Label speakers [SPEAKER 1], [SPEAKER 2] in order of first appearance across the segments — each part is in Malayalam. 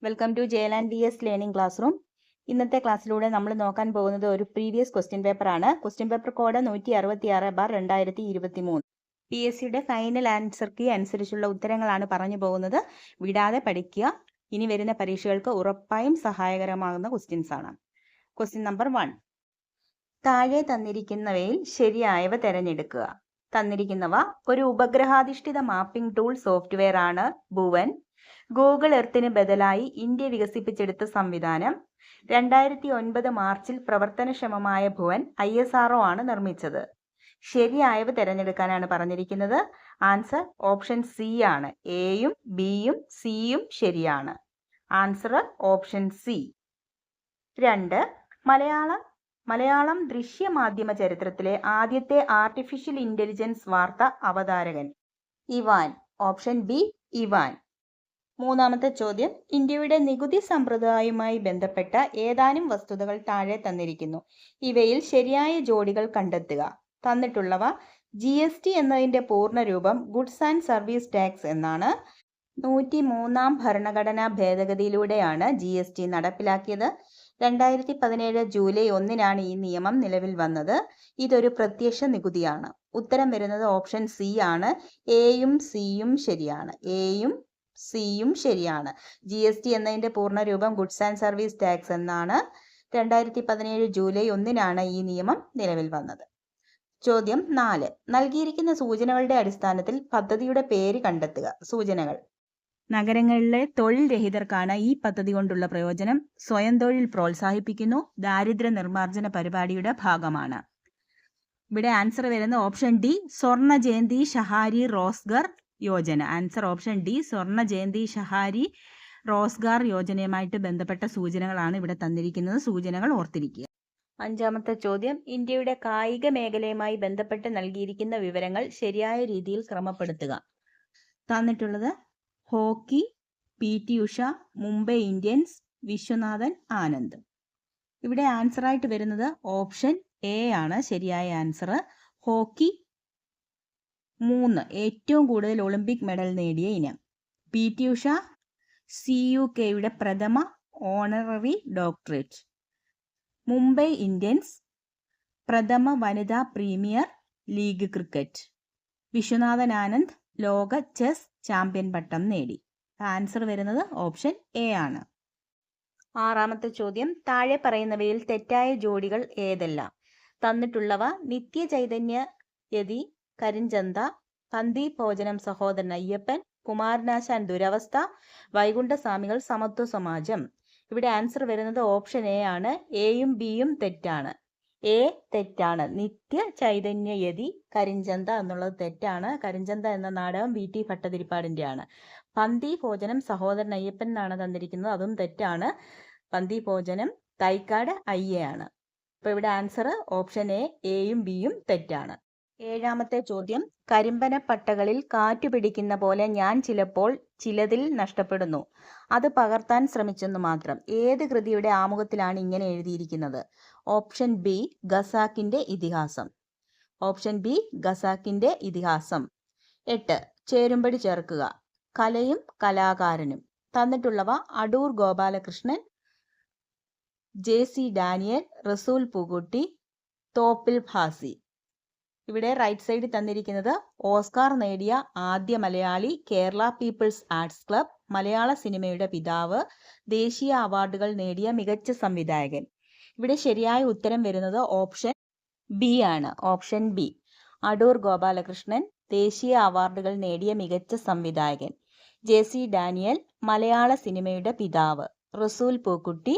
[SPEAKER 1] Welcome to JLandDS learning class room. ഇന്നത്തെ ക്ലാസ്സിലൂടെ നമ്മൾ നോക്കാൻ പോകുന്നത് ഒരു പ്രീവിയസ് ക്വസ്റ്റ്യൻ പേപ്പറാണ്. Question paper code 166/2023. PSCയുടെ ഫൈനൽ ആൻസർ കീ അനുസരിച്ചുള്ള ഉത്തരങ്ങളാണ് പറഞ്ഞു പോകുന്നത്. വിടാതെ പഠിക്കുക. ഇനി വരുന്ന പരീക്ഷകൾക്ക് ഉറപ്പായും സഹായകരമാകുന്ന ക്വസ്റ്റ്യൻസ് ആണ്. Question number 1. താഴെ തന്നിരിക്കുന്നവയിൽ ശരിയായവ തിരഞ്ഞെടുക്കുക. തന്നിരിക്കുന്നവ ഒരു ഉപഗ്രഹാധിഷ്ഠിത മാപ്പിംഗ് ടൂൾ സോഫ്റ്റ്വെയർ ആണ് ഭുവൻ. ഗൂഗിൾ എർത്തിന് ബദലായി ഇന്ത്യ വികസിപ്പിച്ചെടുത്ത സംവിധാനം. 2009 മാർച്ചിൽ പ്രവർത്തനക്ഷമമായ ഭുവൻ ISRO ആണ് നിർമ്മിച്ചത്. ശരിയായവ തിരഞ്ഞെടുക്കാനാണ് പറഞ്ഞിരിക്കുന്നത്. ആൻസർ ഓപ്ഷൻ സി ആണ്. എയും ബിയും സിയും ശരിയാണ്. Answer option C. 2. മലയാളം ദൃശ്യമാധ്യമ ചരിത്രത്തിലെ ആദ്യത്തെ ആർട്ടിഫിഷ്യൽ ഇന്റലിജൻസ് വാർത്ത അവതാരകൻ. ഇവാൻ. Option B Ivan. 3. ചോദ്യം. ഇന്ത്യയുടെ നികുതി സമ്പ്രദായവുമായി ബന്ധപ്പെട്ട ഏതാനും വസ്തുതകൾ താഴെ തന്നിരിക്കുന്നു. ഇവയിൽ ശരിയായ ജോഡികൾ കണ്ടെത്തുക. തന്നിട്ടുള്ളവ GST എന്നതിന്റെ പൂർണ്ണരൂപം ഗുഡ്സ് ആൻഡ് സർവീസ് ടാക്സ് എന്നാണ്. 103 ഭരണഘടനാ ഭേദഗതിയിലൂടെയാണ് GST നടപ്പിലാക്കിയത്. 2017 ജൂലൈ 1 ഈ നിയമം നിലവിൽ വന്നത്. ഇതൊരു പ്രത്യക്ഷ നികുതിയാണ്. ഉത്തരം വരുന്നത് ഓപ്ഷൻ സി ആണ്. എയും സിയും ശരിയാണ്. എയും സിയും ശരിയാണ്. GST എന്നതിന്റെ പൂർണ്ണരൂപം ഗുഡ്സ് ആൻഡ് സർവീസ് ടാക്സ് എന്നാണ്. 2017 ജൂലൈ 1 ഈ നിയമം നിലവിൽ വന്നത്. ചോദ്യം 4. നൽകിയിരിക്കുന്ന സൂചനകളുടെ അടിസ്ഥാനത്തിൽ പദ്ധതിയുടെ പേര് കണ്ടെത്തുക. സൂചനകൾ. നഗരങ്ങളിലെ തൊഴിൽ രഹിതർക്കാണ് ഈ പദ്ധതി കൊണ്ടുള്ള പ്രയോജനം. സ്വയം തൊഴിൽ പ്രോത്സാഹിപ്പിക്കുന്നു. ദാരിദ്ര്യ നിർമ്മാർജ്ജന പരിപാടിയുടെ ഭാഗമാണ്. ഇവിടെ ആൻസർ വരുന്ന option D Swarna Jayanti Shahari Rozgar Yojana. Answer option D Swarna Jayanti Shahari Rozgar യോജനയുമായിട്ട് ബന്ധപ്പെട്ട സൂചനകളാണ് ഇവിടെ തന്നിരിക്കുന്നത്. സൂചനകൾ ഓർത്തിരിക്കുക. 5. ചോദ്യം. ഇന്ത്യയുടെ കായിക മേഖലയുമായി ബന്ധപ്പെട്ട് നൽകിയിരിക്കുന്ന വിവരങ്ങൾ ശരിയായ രീതിയിൽ ക്രമപ്പെടുത്തുക. തന്നിട്ടുള്ളത് hockey, PT Usha, Mumbai Indians, Viswanathan Anand. ഇവിടെ ആൻസർ ആയിട്ട് വരുന്നത് ഓപ്ഷൻ എ ആണ് ശരിയായ ആൻസർ. ഹോക്കി 3 ഏറ്റവും കൂടുതൽ ഒളിമ്പിക് മെഡൽ നേടിയ ഇനം. PT ഉഷ CUKയുടെ പ്രഥമ ഓണററി ഡോക്ടറേറ്റ്. മുംബൈ ഇന്ത്യൻസ് പ്രഥമ വനിതാ premier league cricket. Viswanathan Anand ലോക ചെസ് ചാമ്പ്യൻ പട്ടം നേടി. ആൻസർ വരുന്നത് ഓപ്ഷൻ എ ആണ്. 6. ചോദ്യം. താഴെ പറയുന്നവയിൽ തെറ്റായ ജോഡികൾ ഏതെല്ലാം? തന്നിട്ടുള്ളവ നിത്യ ചൈതന്യ യതി കരിഞ്ചന്ത, പന്തി ഭോജനം സഹോദരൻ അയ്യപ്പൻ, കുമാരനാശാൻ ദുരവസ്ഥ, വൈകുണ്ഠസ്വാമികൾ സമത്വ സമാജം. ഇവിടെ ആൻസർ വരുന്നത് ഓപ്ഷൻ എ ആണ്. എയും ബിയും തെറ്റാണ്. എ തെറ്റാണ്. നിത്യ ചൈതന്യ യതി കരിഞ്ചന്ത എന്നുള്ളത് തെറ്റാണ്. കരിഞ്ചന്ത എന്ന നാടകം VT ഭട്ടതിരിപ്പാടിന്റെ ആണ്. പന്തി ഭോജനം സഹോദരൻ അയ്യപ്പൻ എന്നാണ് തന്നിരിക്കുന്നത്. അതും തെറ്റാണ്. പന്തി ഭോജനം തൈക്കാട് അയ്യയാണ്. അപ്പൊ ഇവിടെ ആൻസർ ഓപ്ഷൻ എ. എയും ബിയും തെറ്റാണ്. 7. ചോദ്യം. കരിമ്പന പട്ടകളിൽ കാറ്റു പിടിക്കുന്ന പോലെ ഞാൻ ചിലപ്പോൾ ചിലതിൽ നഷ്ടപ്പെടുന്നു. അത് പകർത്താൻ ശ്രമിച്ചെന്നു മാത്രം. ഏത് കൃതിയുടെ ആമുഖത്തിലാണ് ഇങ്ങനെ എഴുതിയിരിക്കുന്നത്? ഓപ്ഷൻ ബി ഖസാക്കിന്റെ ഇതിഹാസം. ഓപ്ഷൻ ബി ഖസാക്കിന്റെ ഇതിഹാസം. 8. ചേരുംപടി ചേർക്കുക. കലയും കലാകാരനും. തന്നിട്ടുള്ളവ അടൂർ ഗോപാലകൃഷ്ണൻ, JC ഡാനിയൽ, റസൂൽ പൂക്കുട്ടി, തോപ്പിൽ ഭാസി. ഇവിടെ റൈറ്റ് സൈഡിൽ തന്നിരിക്കുന്നത് ഓസ്കാർ നേടിയ ആദ്യ Malayali, Kerala People's Arts Club, Malayala സിനിമയുടെ പിതാവ്, ദേശീയ അവാർഡുകൾ നേടിയ മികച്ച സംവിധായകൻ. ഇവിടെ ശരിയായ ഉത്തരം വരുന്നത് ഓപ്ഷൻ ബി ആണ്. Option B. അടൂർ ഗോപാലകൃഷ്ണൻ ദേശീയ അവാർഡുകൾ നേടിയ മികച്ച സംവിധായകൻ. JC ഡാനിയൽ മലയാള സിനിമയുടെ പിതാവ്. റസൂൽ പൂക്കുട്ടി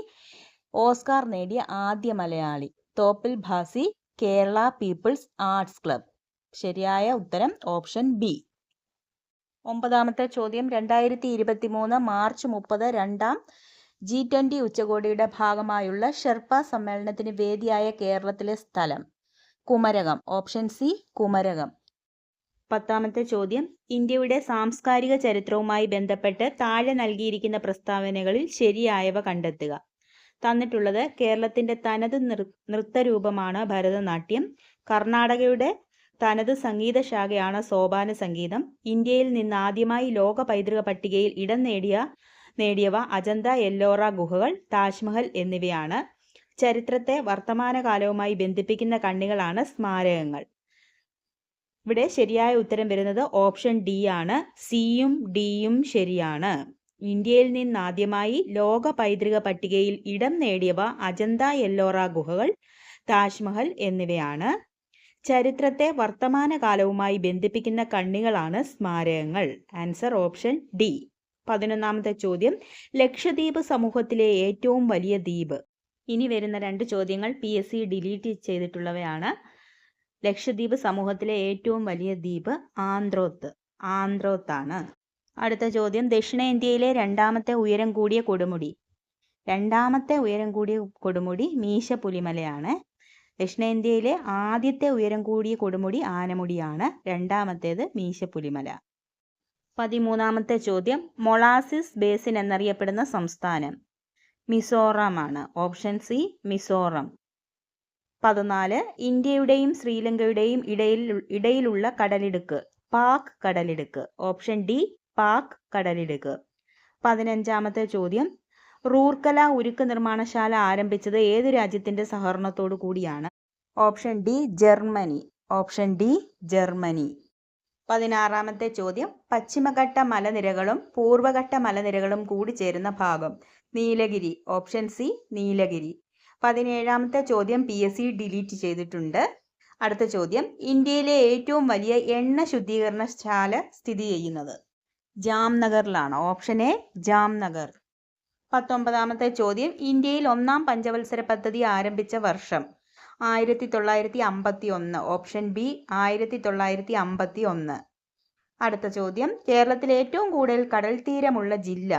[SPEAKER 1] ഓസ്കാർ നേടിയ ആദ്യ Malayali. Thoppil Bhasi Kerala People's Arts Club. ശരിയായ ഉത്തരം ഓപ്ഷൻ ബി. 9. ചോദ്യം. 2023 മാർച്ച് 30 രണ്ടാം G20 ഉച്ചകോടിയുടെ ഭാഗമായുള്ള ഷെർപ്പ സമ്മേളനത്തിന് വേദിയായ കേരളത്തിലെ സ്ഥലം. കുമരകം. Option C Kumarakom. 10. ചോദ്യം. ഇന്ത്യയുടെ സാംസ്കാരിക ചരിത്രവുമായി ബന്ധപ്പെട്ട് താഴെ നൽകിയിരിക്കുന്ന പ്രസ്താവനകളിൽ ശരിയായവ കണ്ടെത്തുക. തന്നിട്ടുള്ളത് കേരളത്തിന്റെ തനത് നൃത്തരൂപമാണ് ഭരതനാട്യം. കർണാടകയുടെ തനത് സംഗീത ശാഖയാണ് സോപാന സംഗീതം. ഇന്ത്യയിൽ നിന്ന് ആദ്യമായി ലോക പൈതൃക പട്ടികയിൽ ഇടം നേടിയ നേടിയവ അജന്ത എല്ലോറ ഗുഹകൾ, താജ്മഹൽ എന്നിവയാണ്. ചരിത്രത്തെ വർത്തമാനകാലവുമായി ബന്ധിപ്പിക്കുന്ന കണ്ണികളാണ് സ്മാരകങ്ങൾ. ഇവിടെ ശരിയായ ഉത്തരം വരുന്നത് ഓപ്ഷൻ ഡി ആണ്. സിയും ഡിയും ശരിയാണ്. ഇന്ത്യയിൽ നിന്നാദ്യമായി ലോക പൈതൃക പട്ടികയിൽ ഇടം നേടിയവ അജന്ത എല്ലോറ ഗുഹകൾ, താജ്മഹൽ എന്നിവയാണ്. ചരിത്രത്തെ വർത്തമാനകാലവുമായി ബന്ധിപ്പിക്കുന്ന കണ്ണികളാണ് സ്മാരകങ്ങൾ. Answer option D. 11ാമത്തെ ചോദ്യം, ലക്ഷദ്വീപ് സമൂഹത്തിലെ ഏറ്റവും വലിയ ദ്വീപ്. ഇനി വരുന്ന 2 ചോദ്യങ്ങൾ PSC ഡിലീറ്റ് ചെയ്തിട്ടുള്ളവയാണ്. ലക്ഷദ്വീപ് സമൂഹത്തിലെ ഏറ്റവും വലിയ ദ്വീപ് ആന്ത്രോത്താണ്. അടുത്ത ചോദ്യം, ദക്ഷിണേന്ത്യയിലെ രണ്ടാമത്തെ ഉയരം കൂടിയ കൊടുമുടി. രണ്ടാമത്തെ ഉയരം കൂടിയ കൊടുമുടി മീശപ്പുലിമലയാണ്. ദക്ഷിണേന്ത്യയിലെ ആദ്യത്തെ ഉയരം കൂടിയ കൊടുമുടി ആനമുടിയാണ്. രണ്ടാമത്തേത് മീശപ്പുലിമല. 13ാമത്തെ ചോദ്യം, മൊളാസിസ് ബേസിൻ എന്നറിയപ്പെടുന്ന സംസ്ഥാനം. മിസോറാം ആണ്. Option C Mizoram. 14, ഇന്ത്യയുടെയും ശ്രീലങ്കയുടെയും ഇടയിലുള്ള കടലിടുക്ക്. പാക് കടലിടുക്ക്. ഓപ്ഷൻ ഡി പാക് കടലിടുക്ക്. 15ാമത്തെ ചോദ്യം, റൂർക്കല ഉരുക്ക് നിർമ്മാണശാല ആരംഭിച്ചത് ഏതു രാജ്യത്തിന്റെ സഹകരണത്തോടു കൂടിയാണ്? Option D Germany. Option D Germany. 16ാമത്തെ ചോദ്യം, പശ്ചിമഘട്ട മലനിരകളും പൂർവഘട്ട മലനിരകളും കൂടി ചേരുന്ന ഭാഗം. നീലഗിരി. Option C Nilgiri. 17ാമത്തെ ചോദ്യം PSC ഡിലീറ്റ് ചെയ്തിട്ടുണ്ട്. അടുത്ത ചോദ്യം, ഇന്ത്യയിലെ ഏറ്റവും വലിയ എണ്ണ ശുദ്ധീകരണശാല സ്ഥിതി ചെയ്യുന്നത് ജാംനഗറിലാണ്. Option A Jamnagar. 19ാമത്തെ ചോദ്യം, ഇന്ത്യയിൽ 1-ാം പഞ്ചവത്സര പദ്ധതി ആരംഭിച്ച വർഷം. 1951. Option B 1951. അടുത്ത ചോദ്യം, കേരളത്തിലെ ഏറ്റവും കൂടുതൽ കടൽ തീരമുള്ള ജില്ല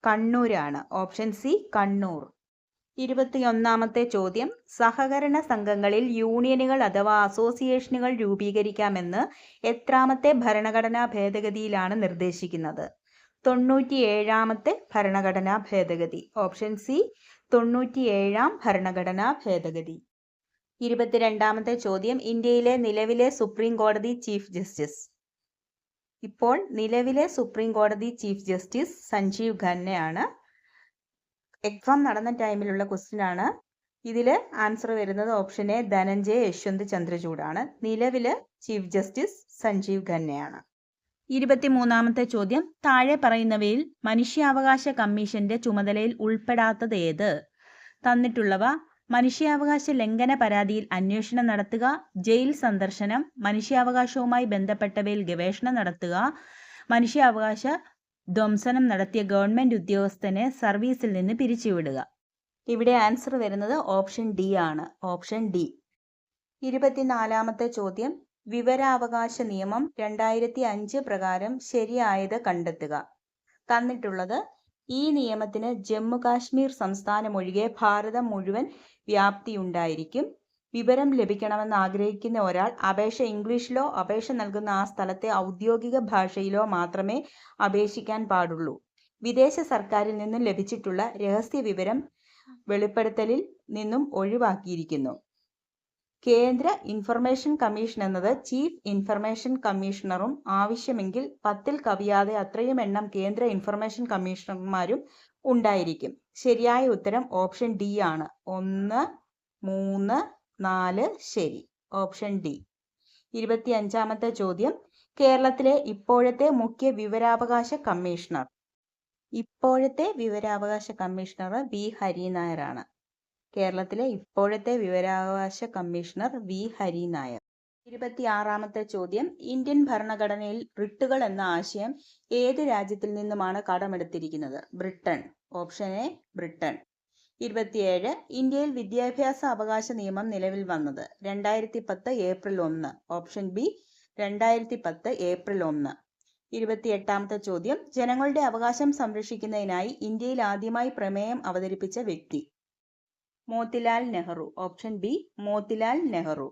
[SPEAKER 1] കണ്ണൂരാണ്. Option C Kannur. 21ാമത്തെ ചോദ്യം, സഹകരണ സംഘങ്ങളിൽ യൂണിയനുകൾ അഥവാ അസോസിയേഷനുകൾ രൂപീകരിക്കാമെന്ന് എത്രാമത്തെ ഭരണഘടനാ ഭേദഗതിയിലാണ് നിർദ്ദേശിക്കുന്നത്? 97ാമത്തെ ഭരണഘടനാ ഭേദഗതി. ഓപ്ഷൻ സി 97ാം ഭരണഘടനാ ഭേദഗതി. 22ാമത്തെ ചോദ്യം, ഇന്ത്യയിലെ നിലവിലെ സുപ്രീം കോടതി ചീഫ് ജസ്റ്റിസ്. ഇപ്പോൾ നിലവിലെ സുപ്രീം കോടതി ചീഫ് ജസ്റ്റിസ് സഞ്ജീവ് ഖന്നയാണ്. എക്സാം നടന്ന ടൈമിലുള്ള ക്വസ്റ്റ്യൻ ആണ്. ഇതിൽ ആൻസർ വരുന്നത് ഓപ്ഷൻ എ ധനഞ്ജയ് യശ്വന്ത് ചന്ദ്രചൂഡാണ്. നിലവിലെ ചീഫ് ജസ്റ്റിസ് സഞ്ജീവ് ഖന്നയാണ്. 23ാമത്തെ ചോദ്യം, താഴെ പറയുന്നവയിൽ മനുഷ്യാവകാശ കമ്മീഷന്റെ ചുമതലയിൽ ഉൾപ്പെടാത്തത് ഏത്? തന്നിട്ടുള്ളവ മനുഷ്യാവകാശ ലംഘന പരാതിയിൽ അന്വേഷണം നടത്തുക, ജയിൽ സന്ദർശനം, മനുഷ്യാവകാശവുമായി ബന്ധപ്പെട്ടവയിൽ ഗവേഷണം നടത്തുക, മനുഷ്യാവകാശ ധ്വംസനം നടത്തിയ ഗവൺമെന്റ് ഉദ്യോഗസ്ഥനെ സർവീസിൽ നിന്ന് പിരിച്ചുവിടുക. ഇവിടെ ആൻസർ വരുന്നത് ഓപ്ഷൻ ഡി ആണ്. Option D. 24ാമത്തെ ചോദ്യം, വിവരാവകാശ നിയമം 2005 പ്രകാരം ശരിയായത് കണ്ടെത്തുക. തന്നിട്ടുള്ളത് ഈ നിയമത്തിന് ജമ്മു കാശ്മീർ സംസ്ഥാനമൊഴികെ ഭാരതം മുഴുവൻ വ്യാപ്തിയുണ്ടായിരിക്കും. വിവരം ലഭിക്കണമെന്ന് ആഗ്രഹിക്കുന്ന ഒരാൾ അപേക്ഷ ഇംഗ്ലീഷിലോ അപേക്ഷ നൽകുന്ന ആ സ്ഥലത്തെ ഔദ്യോഗിക ഭാഷയിലോ മാത്രമേ അപേക്ഷിക്കാൻ പാടുള്ളൂ. വിദേശ സർക്കാരിൽ നിന്നും ലഭിച്ചിട്ടുള്ള രഹസ്യ വിവരം വെളിപ്പെടുത്തലിൽ നിന്നും ഒഴിവാക്കിയിരിക്കുന്നു. കേന്ദ്ര ഇൻഫർമേഷൻ കമ്മീഷൻ എന്നത് ചീഫ് ഇൻഫർമേഷൻ കമ്മീഷണറും ആവശ്യമെങ്കിൽ 10-ൽ കവിയാതെ അത്രയും എണ്ണം കേന്ദ്ര ഇൻഫർമേഷൻ കമ്മീഷണർമാരും ഉണ്ടായിരിക്കും. ശരിയായ ഉത്തരം ഓപ്ഷൻ ഡി ആണ്. 1, 3, 4 ശരി. Option D. 25ാമത്തെ ചോദ്യം, കേരളത്തിലെ ഇപ്പോഴത്തെ മുഖ്യ വിവരാവകാശ കമ്മീഷണർ. ഇപ്പോഴത്തെ വിവരാവകാശ കമ്മീഷണർ വി ഹരിനായർ ആണ്. കേരളത്തിലെ ഇപ്പോഴത്തെ വിവരാവകാശ കമ്മീഷണർ വി ഹരിനായർ. 26ാമത്തെ ചോദ്യം, ഇന്ത്യൻ ഭരണഘടനയിൽ റിട്ടുകൾ എന്ന ആശയം ഏത് രാജ്യത്തിൽ നിന്നുമാണ് കടമെടുത്തിരിക്കുന്നത്? ബ്രിട്ടൻ. Option A Britain. 27, ഇന്ത്യയിൽ വിദ്യാഭ്യാസ അവകാശ നിയമം നിലവിൽ വന്നത് 2010 ഏപ്രിൽ 1. Option B 2010 April 1. 28ാമത്തെ ചോദ്യം, ജനങ്ങളുടെ അവകാശം സംരക്ഷിക്കുന്നതിനായി ഇന്ത്യയിൽ ആദ്യമായി പ്രമേയം അവതരിപ്പിച്ച വ്യക്തി? Motilal Nehru. Option B Motilal Nehru.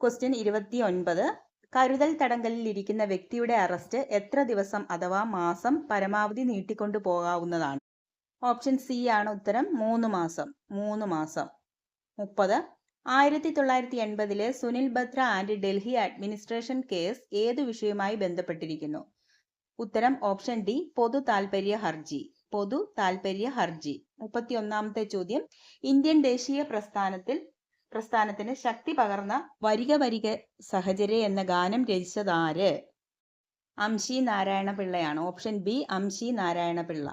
[SPEAKER 1] Question 29, കരുതൽ തടങ്കലിൽ ഇരിക്കുന്ന വ്യക്തിയുടെ അറസ്റ്റ് എത്ര ദിവസം അഥവാ മാസം പരമാവധി നീട്ടിക്കൊണ്ടു പോകാവുന്നതാണ്? ഓപ്ഷൻ സി ആണ് ഉത്തരം. 3 മാസം. 3 മാസം. 30, 1980-ലെ Sunil Batra and Delhi administration case ഏതു വിഷയവുമായി ബന്ധപ്പെട്ടിരിക്കുന്നു? ഉത്തരം ഓപ്ഷൻ ഡി പൊതു താൽപര്യ ഹർജി. പൊതു താൽപര്യ ഹർജി. 31ാമത്തെ ചോദ്യം, ഇന്ത്യൻ ദേശീയ പ്രസ്ഥാനത്തിന് ശക്തി പകർന്ന വരിക വരിക സഹചരെ എന്ന ഗാനം രചിച്ചതാര്? അംശി നാരായണ പിള്ളയാണ്. Option B Amshi Narayana Pillai.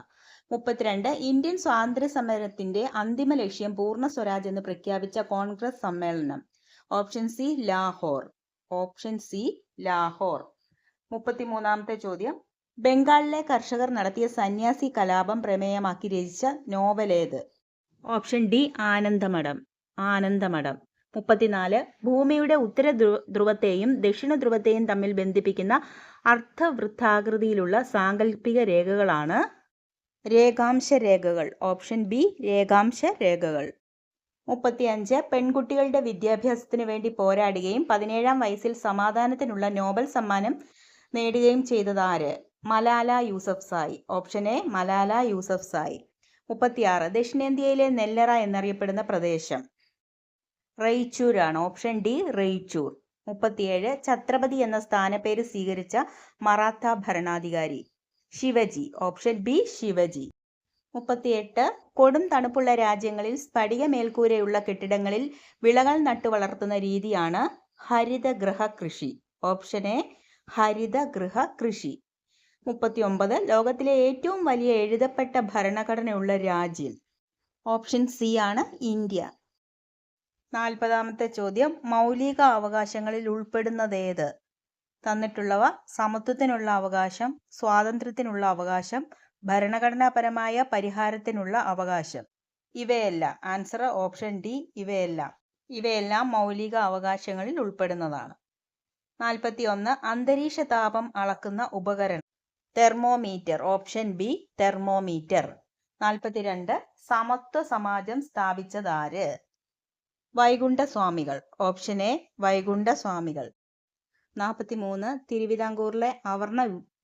[SPEAKER 1] 32 Indian സ്വാതന്ത്ര്യ സമരത്തിന്റെ അന്തിമ ലക്ഷ്യം പൂർണ്ണ സ്വരാജ് എന്ന് പ്രഖ്യാപിച്ച കോൺഗ്രസ് സമ്മേളനം? Option C Lahore. Option C Lahore. 33ാമത്തെ ചോദ്യം, ബംഗാളിലെ കർഷകർ നടത്തിയ സന്യാസി കലാപം പ്രമേയമാക്കി രചിച്ച നോവലേത്? Option D Anandamath. ആനന്ദമഠം. 34 ഭൂമിയുടെ ഉത്തര ധ്രുവത്തെയും ദക്ഷിണ ധ്രുവത്തെയും തമ്മിൽ ബന്ധിപ്പിക്കുന്ന അർദ്ധവൃത്താകൃതിയിലുള്ള സാങ്കല്പിക രേഖകളാണ് രേഖാംശ രേഖകൾ. ഓപ്ഷൻ ബി രേഖാംശ രേഖകൾ. 35 പെൺകുട്ടികളുടെ വിദ്യാഭ്യാസത്തിനു വേണ്ടി പോരാടുകയും 17ാം വയസ്സിൽ സമാധാനത്തിനുള്ള നോബൽ സമ്മാനം നേടുകയും ചെയ്തതാര്? മലാല യൂസഫ്സായി. Option A Malala Yousafzai. 36 ദക്ഷിണേന്ത്യയിലെ നെല്ലറ എന്നറിയപ്പെടുന്ന പ്രദേശം? റെയ്ച്ചൂരാണ്. Option D Raichur. 37 ഛത്രപതി എന്ന സ്ഥാനപ്പേര് സ്വീകരിച്ച മറാത്ത ഭരണാധികാരി? ശിവജി. Option B Shivaji. 38 കൊടും തണുപ്പുള്ള രാജ്യങ്ങളിൽ സ്ഫടിക മേൽക്കൂരയുള്ള കെട്ടിടങ്ങളിൽ വിളകൾ നട്ടു വളർത്തുന്ന രീതിയാണ് ഹരിതഗൃഹ കൃഷി? ഓപ്ഷൻ എ ഹരിതഗൃഹ കൃഷി. 39 ലോകത്തിലെ ഏറ്റവും വലിയ എഴുതപ്പെട്ട ഭരണഘടനയുള്ള രാജ്യം? ഓപ്ഷൻ സി ആണ് ഇന്ത്യ. 40ാമത്തെ ചോദ്യം, മൗലിക അവകാശങ്ങളിൽ ഉൾപ്പെടുന്നതേത്? തന്നിട്ടുള്ളവ സമത്വത്തിനുള്ള അവകാശം, സ്വാതന്ത്ര്യത്തിനുള്ള അവകാശം, ഭരണഘടനാപരമായ പരിഹാരത്തിനുള്ള അവകാശം. ഇവയല്ല. ആൻസർ ഓപ്ഷൻ ഡി ഇവയെല്ലാം മൗലിക അവകാശങ്ങളിൽ ഉൾപ്പെടുന്നതാണ്. 41 അന്തരീക്ഷ താപം അളക്കുന്ന ഉപകരണം? തെർമോമീറ്റർ. Option B thermometer. 42 സമത്വ സമാജം സ്ഥാപിച്ചതാര്? വൈകുണ്ഠസ്വാമികൾ. Option A വൈകുണ്ഠസ്വാമികൾ. 43 തിരുവിതാംകൂറിലെ അവർണ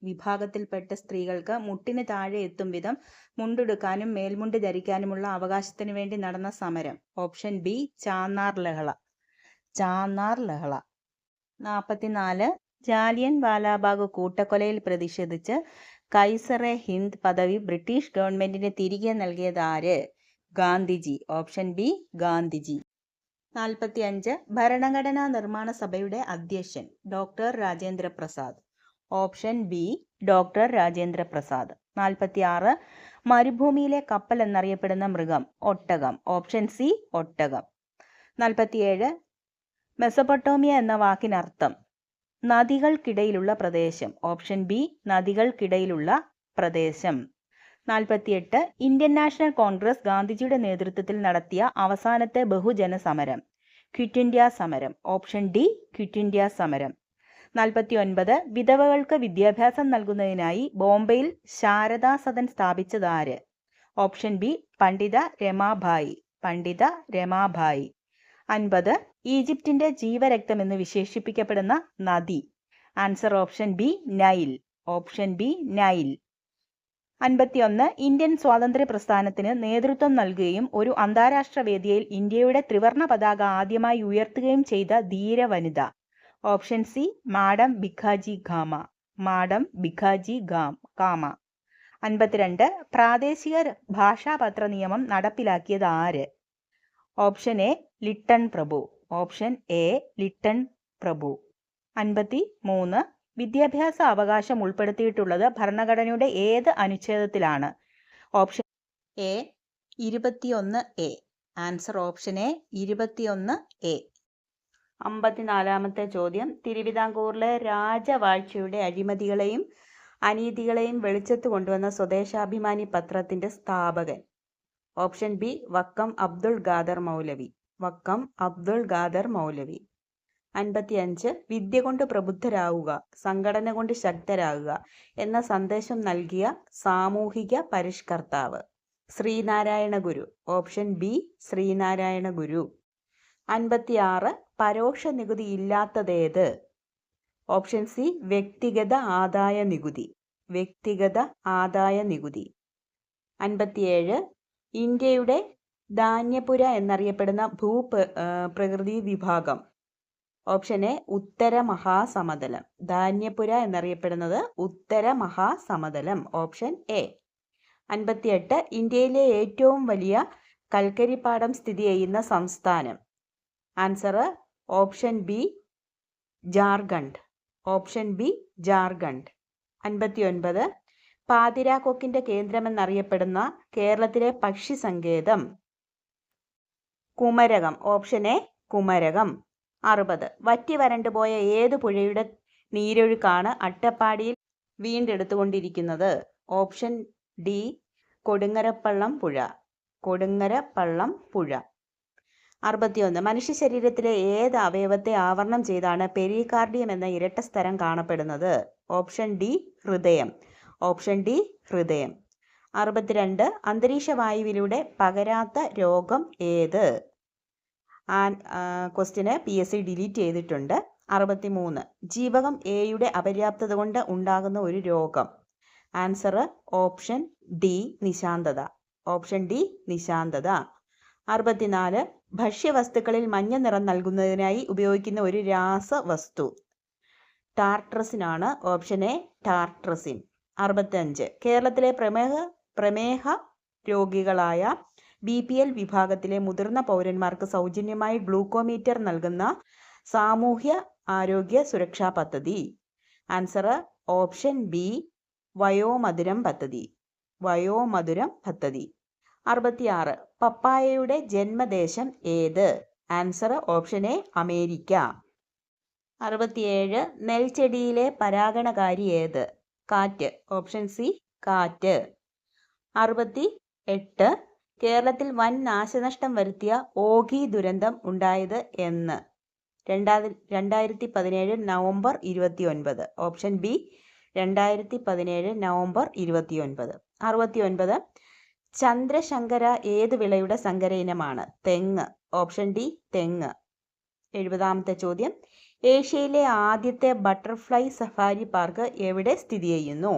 [SPEAKER 1] വിഭാഗത്തിൽപ്പെട്ട സ്ത്രീകൾക്ക് മുട്ടിന് താഴെ എത്തും വിധം മുണ്ടുടുക്കാനും മേൽമുണ്ട് ധരിക്കാനുമുള്ള അവകാശത്തിനു വേണ്ടി നടന്ന സമരം? ഓപ്ഷൻ ബി ചാന്നാർ ലഹള. 44 ജാലിയൻ വാലാബാഗ് കൂട്ടക്കൊലയിൽ പ്രതിഷേധിച്ച് കൈസറെ ഹിന്ദ് പദവി ബ്രിട്ടീഷ് ഗവൺമെന്റിന് തിരികെ നൽകിയതാര്? ഗാന്ധിജി. Option B Gandhiji. 45 ഭരണഘടനാ നിർമ്മാണ സഭയുടെ അധ്യക്ഷൻ? Doctor Rajendra Prasad. Option B doctor Rajendra Prasad. 46 മരുഭൂമിയിലെ കപ്പൽ എന്നറിയപ്പെടുന്ന മൃഗം? ഒട്ടകം. ഓപ്ഷൻ സി ഒട്ടകം. 47 മെസൊപ്പൊട്ടേമിയ എന്ന വാക്കിനർത്ഥം? നദികൾക്കിടയിലുള്ള പ്രദേശം? ഓപ്ഷൻ ബി നദികൾക്കിടയിലുള്ള പ്രദേശം. 48 ഇന്ത്യൻ നാഷണൽ കോൺഗ്രസ് ഗാന്ധിജിയുടെ നേതൃത്വത്തിൽ നടത്തിയ അവസാനത്തെ ബഹുജന സമരം? ക്വിറ്റ് ഇന്ത്യ സമരം. ഓപ്ഷൻ ഡി ക്വിറ്റ് ഇന്ത്യ സമരം. 49 വിധവകൾക്ക് വിദ്യാഭ്യാസം നൽകുന്നതിനായി ബോംബെയിൽ ശാരദാ സദൻ സ്ഥാപിച്ചതാര്? ഓപ്ഷൻ ബി പണ്ഡിത രമാഭായി. 50 ഈജിപ്തിന്റെ ജീവരക്തം എന്ന് വിശേഷിപ്പിക്കപ്പെടുന്ന നദി? Answer option B Nile. Option B Nile. 51 Indian സ്വാതന്ത്ര്യ പ്രസ്ഥാനത്തിന് നേതൃത്വം നൽകുകയും ഒരു അന്താരാഷ്ട്ര വേദിയിൽ ഇന്ത്യയുടെ ത്രിവർണ പതാക ആദ്യമായി ഉയർത്തുകയും ചെയ്ത ധീര വനിത? Option C madam Bhikaji Cama. 52 പ്രാദേശിക ഭാഷാപത്ര നിയമം നടപ്പിലാക്കിയത് ആര്? ഓപ്ഷൻ എ ലിട്ടൺ പ്രഭു. ഓപ്ഷൻ എ ലിട്ടൺ പ്രഭു. 53 വിദ്യാഭ്യാസ അവകാശം ഉൾപ്പെടുത്തിയിട്ടുള്ളത് ഭരണഘടനയുടെ ഏത് അനുച്ഛേദത്തിലാണ്? Option A 21A. Answer option A 21A. 54ാമത്തെ ചോദ്യം, തിരുവിതാംകൂറിലെ രാജവാഴ്ചയുടെ അഴിമതികളെയും അനീതികളെയും വെളിച്ചത്ത് കൊണ്ടുവന്ന സ്വദേശാഭിമാനി പത്രത്തിന്റെ സ്ഥാപകൻ? ഓപ്ഷൻ ബി വക്കം അബ്ദുൾ ഖാദർ മൗലവി. 55 വിദ്യ കൊണ്ട് പ്രബുദ്ധരാവുക, സംഘടന കൊണ്ട് ശക്തരാകുക എന്ന സന്ദേശം നൽകിയ സാമൂഹിക പരിഷ്കർത്താവ്? ശ്രീനാരായണ ഗുരു. ഓപ്ഷൻ ബി ശ്രീനാരായണ ഗുരു. 56 പരോക്ഷ നികുതി ഇല്ലാത്തതേത്? ഓപ്ഷൻ സി വ്യക്തിഗത ആദായ നികുതി. 57 ഇന്ത്യയുടെ ധാന്യപുര എന്നറിയപ്പെടുന്ന പ്രകൃതി വിഭാഗം? ഓപ്ഷൻ എ ഉത്തര മഹാസമതലം. ധാന്യപുര എന്നറിയപ്പെടുന്നത് ഉത്തര മഹാസമതലം. Option A. 58 ഇന്ത്യയിലെ ഏറ്റവും വലിയ കൽക്കരിപ്പാടം സ്ഥിതി ചെയ്യുന്ന സംസ്ഥാനം. Answer option B Jharkhand. Option B Jharkhand. 59 പാതിരാക്കൊക്കിന്റെ കേന്ദ്രമെന്നറിയപ്പെടുന്ന കേരളത്തിലെ പക്ഷി സങ്കേതം. കുമരകം. Option A Kumarakom. 60 വറ്റി വരണ്ടുപോയ ഏത് പുഴയുടെ നീരൊഴുക്കാണ് അട്ടപ്പാടിയിൽ വീണ്ടെടുത്തുകൊണ്ടിരിക്കുന്നത്? ഓപ്ഷൻ ഡി കൊടുങ്ങരപ്പള്ളം പുഴ. കൊടുങ്ങരപ്പള്ളം പുഴ. 61 മനുഷ്യ ശരീരത്തിലെ ഏത് അവയവത്തെ ആവരണം ചെയ്താണ് പെരികാർഡിയം എന്ന ഇരട്ട സ്തരം കാണപ്പെടുന്നത്? ഓപ്ഷൻ ഡി ഹൃദയം. ഓപ്ഷൻ ഡി ഹൃദയം. 62 അന്തരീക്ഷ വായുവിലൂടെ പകരാത്ത രോഗം ഏത്? ക്വസ്റ്റ്യന് PSC ഡിലീറ്റ് ചെയ്തിട്ടുണ്ട്. 63 ജീവകം എയുടെ അപര്യാപ്തത കൊണ്ട് ഉണ്ടാകുന്ന ഒരു രോഗം. ആൻസർ ഓപ്ഷൻ ഡി നിശാന്തത. ഓപ്ഷൻ ഡി നിശാന്തത. 64 ഭക്ഷ്യവസ്തുക്കളിൽ മഞ്ഞ നിറം നൽകുന്നതിനായി ഉപയോഗിക്കുന്ന ഒരു രാസവസ്തു. ടാർട്രസിനാണ്. Option A tartrazine. 65 കേരളത്തിലെ പ്രമേഹ രോഗികളായ BPL വിഭാഗത്തിലെ മുതിർന്ന പൗരന്മാർക്ക് സൗജന്യമായി ഗ്ലൂക്കോമീറ്റർ നൽകുന്ന സാമൂഹ്യ ആരോഗ്യ സുരക്ഷാ പദ്ധതി. ആൻസർ ഓപ്ഷൻ ബി വയോമധുരം പദ്ധതി. വയോമധുരം പദ്ധതി. 66 പപ്പായയുടെ ജന്മദേശം ഏത്? Answer option A America. 67 നെൽച്ചെടിയിലെ പരാഗണകാരി ഏത്? കാറ്റ്. ഓപ്ഷൻ സി കാറ്റ്. 68 കേരളത്തിൽ വൻ നാശനഷ്ടം വരുത്തിയ ഓഖി ദുരന്തം ഉണ്ടായത് എന്ന്? 2017 November 29. Option B 2017 November 29. 69 Chandrashankara ഏത് വിളയുടെ സങ്കര ഇനമാണ്? തെങ്ങ്. ഓപ്ഷൻ ഡി തെങ്ങ്. 70ാമത്തെ ചോദ്യം ഏഷ്യയിലെ ആദ്യത്തെ ബട്ടർഫ്ലൈ സഫാരി പാർക്ക് എവിടെ സ്ഥിതി ചെയ്യുന്നു?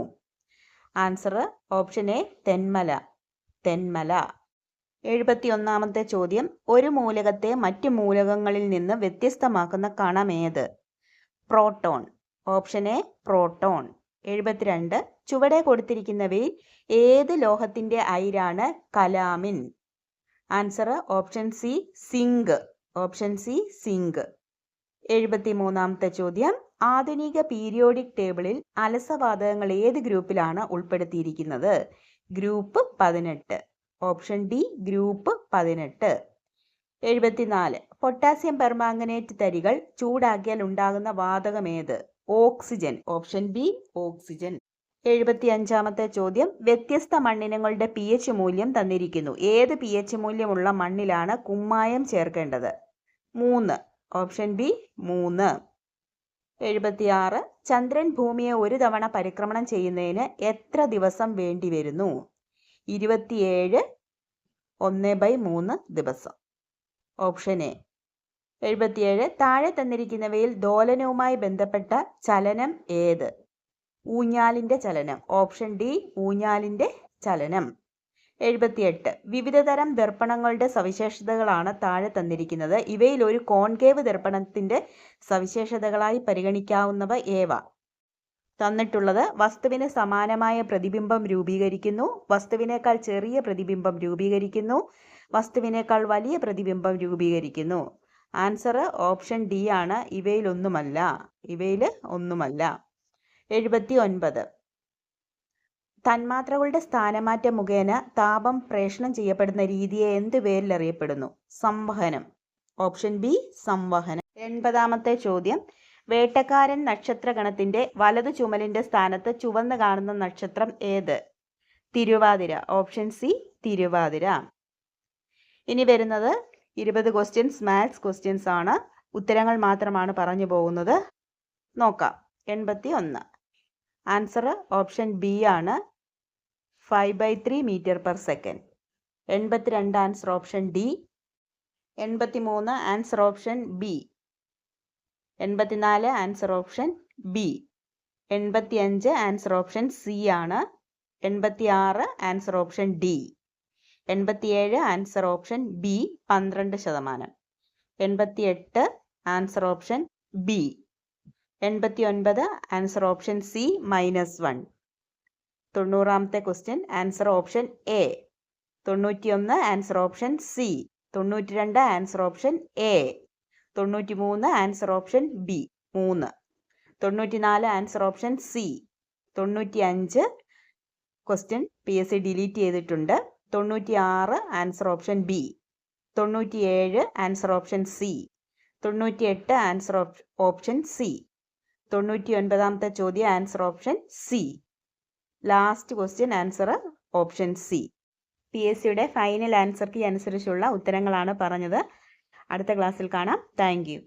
[SPEAKER 1] Answer option A Thenmala. Thenmala. 71ാമത്തെ ചോദ്യം ഒരു മൂലകത്തെ മറ്റു മൂലകങ്ങളിൽ നിന്ന് വ്യത്യസ്തമാക്കുന്ന കണം ഏത്? പ്രോട്ടോൺ. Option A proton. 72 ചുവടെ കൊടുത്തിരിക്കുന്നവയിൽ ഏത് ലോഹത്തിന്റെ അയിരാണ് calamine? Answer option C zinc. Option C zinc. 73ാമത്തെ ചോദ്യം ആധുനിക പീരിയോഡിക് ടേബിളിൽ അലസവാതകങ്ങൾ ഏത് ഗ്രൂപ്പിലാണ് ഉൾപ്പെടുത്തിയിരിക്കുന്നത്? Group 18. Option D group 18. 74 potassium permanganate തരികൾ ചൂടാക്കിയാൽ ഉണ്ടാകുന്ന വാതകം ഏത്? ഓക്സിജൻ. Option B oxygen. 75ാമത്തെ ചോദ്യം വ്യത്യസ്ത മണ്ണിനങ്ങളുടെ pH മൂല്യം തന്നിരിക്കുന്നു. ഏത് pH മൂല്യമുള്ള മണ്ണിലാണ് കുമ്മായം ചേർക്കേണ്ടത്? 3. Option B 3. 76 ചന്ദ്രൻ ഭൂമിയെ ഒരു തവണ പരിക്രമണം ചെയ്യുന്നതിന് എത്ര ദിവസം വേണ്ടിവരുന്നു? 27 1/3 ദിവസം. Option A. 77 താഴെ തന്നിരിക്കുന്നവയിൽ ദോലനവുമായി ബന്ധപ്പെട്ട ചലനം ഏത്? ഊഞ്ഞാലിന്റെ ചലനം. ഓപ്ഷൻ ഡി ഊഞ്ഞാലിന്റെ ചലനം. 78 വിവിധതരം ദർപ്പണങ്ങളുടെ സവിശേഷതകളാണ് താഴെ തന്നിരിക്കുന്നത്. ഇവയിൽ ഒരു കോൺകേവ് ദർപ്പണത്തിന്റെ സവിശേഷതകളായി പരിഗണിക്കാവുന്നവ ഏവ? തന്നിട്ടുള്ളത് വസ്തുവിന് സമാനമായ പ്രതിബിംബം രൂപീകരിക്കുന്നു, വസ്തുവിനേക്കാൾ ചെറിയ പ്രതിബിംബം രൂപീകരിക്കുന്നു, വസ്തുവിനേക്കാൾ വലിയ പ്രതിബിംബം രൂപീകരിക്കുന്നു. ആൻസർ ഓപ്ഷൻ ഡി ആണ്. ഇവയിൽ ഒന്നുമല്ല. 79 തന്മാത്രകളുടെ സ്ഥാനമാറ്റം മുഖേന താപം പ്രേഷണം ചെയ്യപ്പെടുന്ന രീതിയെ എന്ത് പേരിൽ അറിയപ്പെടുന്നു? സംവഹനം. Option B സംവഹനം. 80ാമത്തെ ചോദ്യം വേട്ടക്കാരൻ നക്ഷത്രഗണത്തിന്റെ വലതു ചുമലിന്റെ സ്ഥാനത്ത് ചുവന്ന് കാണുന്ന നക്ഷത്രം ഏത്? തിരുവാതിര. Option C Thiruvathira. ഇനി വരുന്നത് 20 ക്വസ്റ്റ്യൻസ് മാത്സ് ക്വസ്റ്റ്യൻസ് ആണ്. ഉത്തരങ്ങൾ മാത്രമാണ് പറഞ്ഞു പോകുന്നത്. നോക്കാം. 81 ആൻസർ ഓപ്ഷൻ ബി ആണ്. 5/3 metre per second. 82 answer option D. 83 answer option B. 84 answer option B. 85 answer option C ആണ്. 86 answer option D. 87 answer option B 12%. 88 answer option B. 89 answer option C -1. 90ാമത്തെ question answer option A. 91 answer option C. 92 answer option A. 93 answer option B 3. 94 answer option C. 95 question PSC delete ചെയ്തിട്ടുണ്ട്. 96 answer option B. 97 answer option C. 98 answer option C. 99ാമത്തെ ചോദ്യം answer option C. Last question answer option C. PSCയുടെ ഫൈനൽ ആൻസർ കീ അനുസരിച്ചുള്ള ഉത്തരങ്ങളാണ് പറഞ്ഞത്. അടുത്ത ക്ലാസ്സിൽ കാണാം. Thank U.